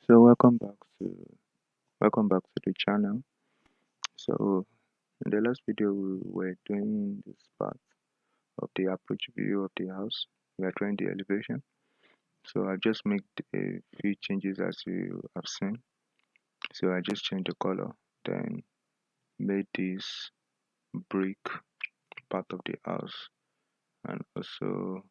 So welcome back to the channel. So in the last video we were doing this part of the approach view of the house. We are drawing the elevation. So I just made a few changes as you have seen. So I just changed the color, then made this brick part of the house, and also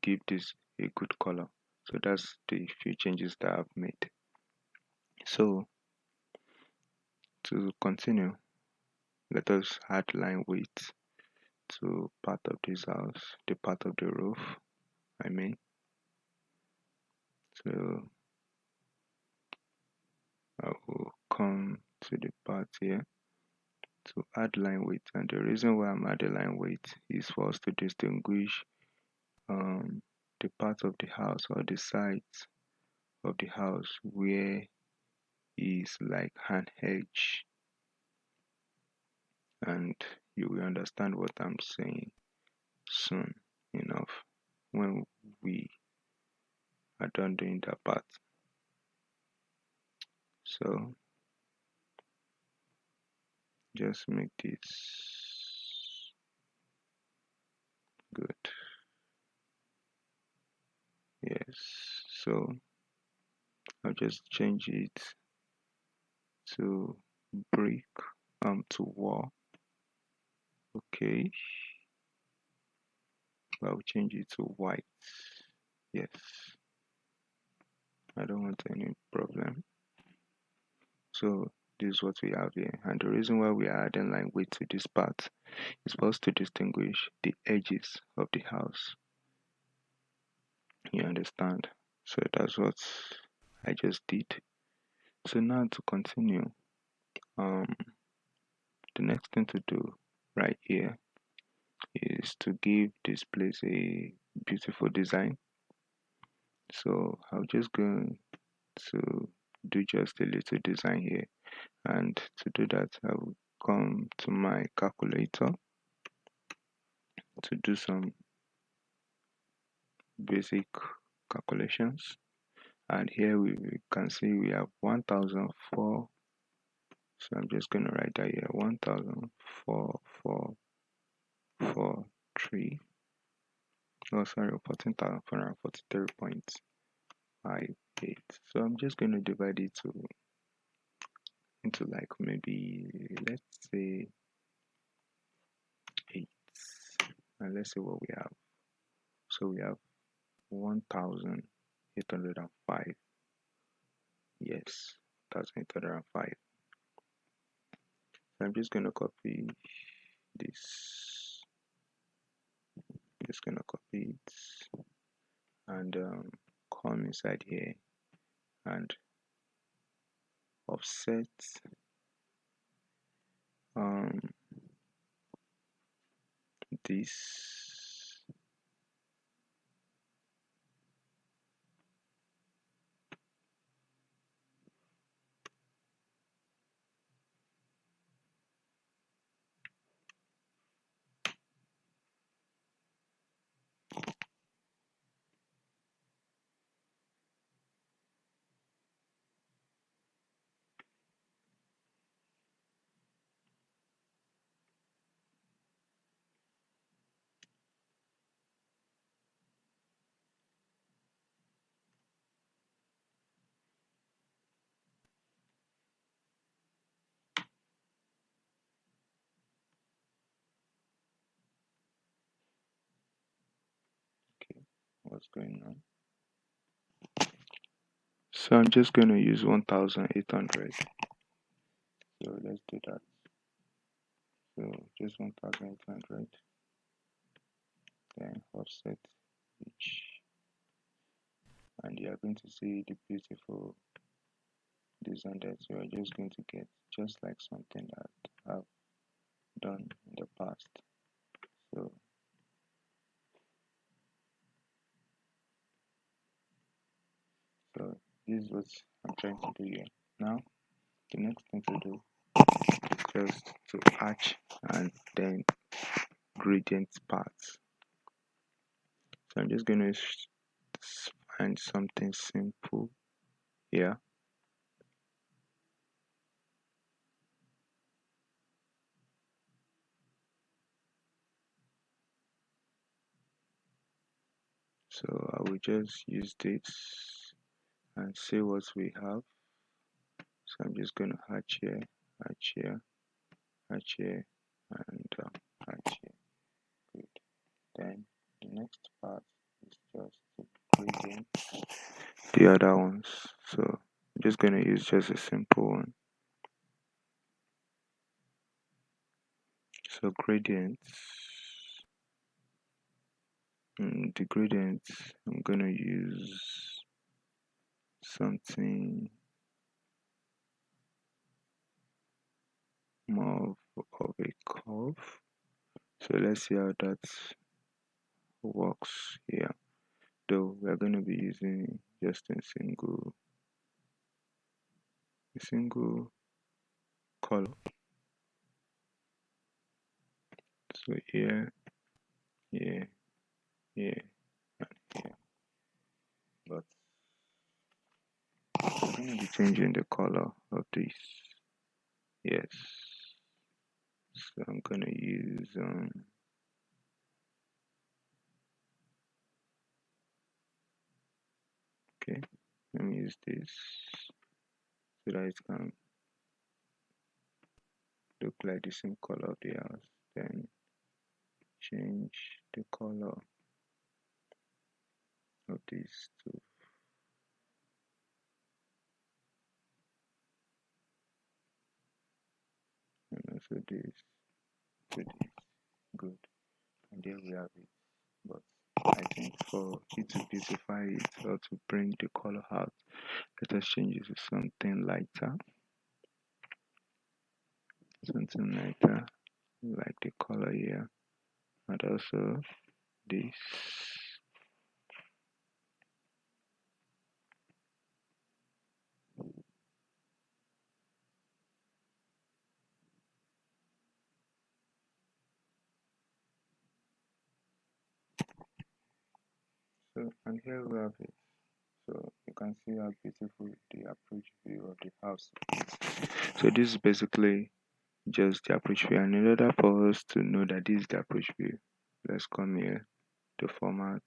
give this a good color. So that's the few changes that I've made. So to continue, let us add line weight to part of this house, the part of the roof, I mean. So I will come to the part here to add line weight, and the reason why I'm adding line weight is for us to distinguish the part of the house or the sides of the house where is like an edge, and you will understand what I'm saying soon enough when we are done doing that part. So just make this good. Yes, so I'll just change it to brick, to wall. Okay, I'll change it to white. Yes, I don't want any problem. So this is what we have here, and the reason why we are adding line weight to this part is for us to distinguish the edges of the house. You understand? So that's what I just did. So now to continue, the next thing to do right here is to give this place a beautiful design. So I'm just going to do just a little design here, and to do that I will come to my calculator to do some basic calculations, and here we can see we have 1004. So I'm just going to write that here, 14,443. Oh, sorry, 14,443.58. So I'm just going to divide it into like maybe, let's say 8, and let's see what we have. So we have 1,805. Yes, 1,805. So I'm just going to copy this. Just going to copy it and come inside here and offset this. Okay, what's going on? So I'm just going to use 1,800. So let's do that. So just 1,800. Then offset each, and you are going to see the beautiful design that you are just going to get, just like something that I've done in the past. So this is what I'm trying to do here. Now the next thing to do is just to arch and then gradient parts. So I'm just going to find something simple here. So I will just use this and see what we have. So I'm just going to hatch here, hatch here, hatch here, and hatch here. Good. Then the next part is just to gradient the other ones. So I'm just going to use just a simple one. So gradients, the gradients, I'm going to use something more of a curve. So let's see how that works here. Though we're going to be using just a single color. So here, here, here, and here. But I'm going to be changing the color of this. Yes. So I'm going to use okay, let me use this so that it can look like the same color of the house. Then change the color of this to and also this to this. Good. And there we have it. But I think for it to beautify it or to bring the color out, let us change it to something lighter. Something lighter, like the color here, and also this. So, and here we have it. So you can see how beautiful the approach view of the house is. So this is basically just the approach view, and in order for us to know that this is the approach view, let's come here to format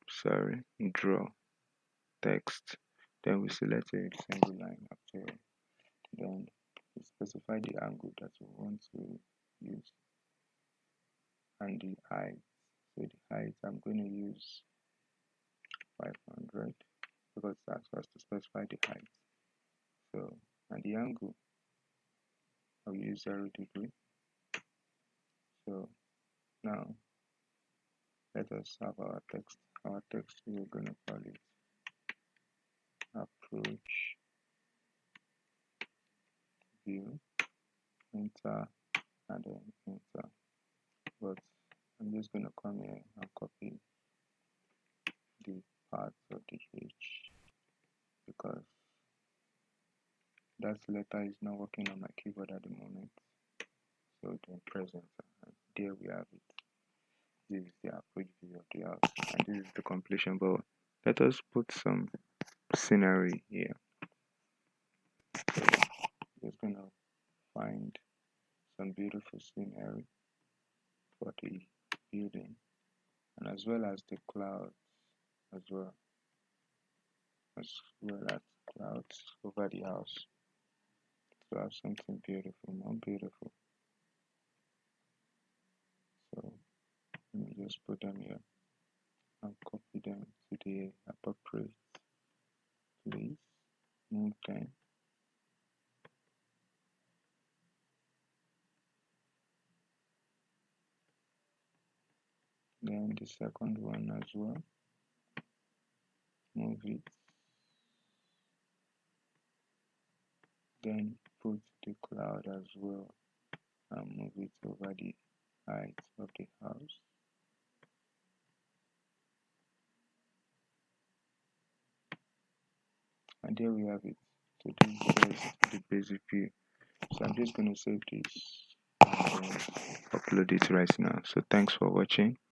sorry, draw text. Then we select a single line up here. Then we specify the angle that we want to use and the height. So the height I'm going to use 500 because that's us to specify the height. So and the angle I'll use 0 degree. So now let us have our text. Our text we're gonna call it approach view, enter, and then enter. But I'm just gonna come here and copy the part of the H because that letter is not working on my keyboard at the moment. So then present, and there we have it. This is the approach view of the house, and this is the completion. But let us put some scenery here. So just gonna find some beautiful scenery for the building, and as well as the clouds as well as clouds over the house to have something beautiful, more beautiful. So let me just put them here and copy them to the appropriate place. Move them. Then the second one as well. Move it. Then put the cloud as well and move it over the height of the house. And there we have it. So this is just the basic view. So I'm just going to save this and then upload it right now. So thanks for watching.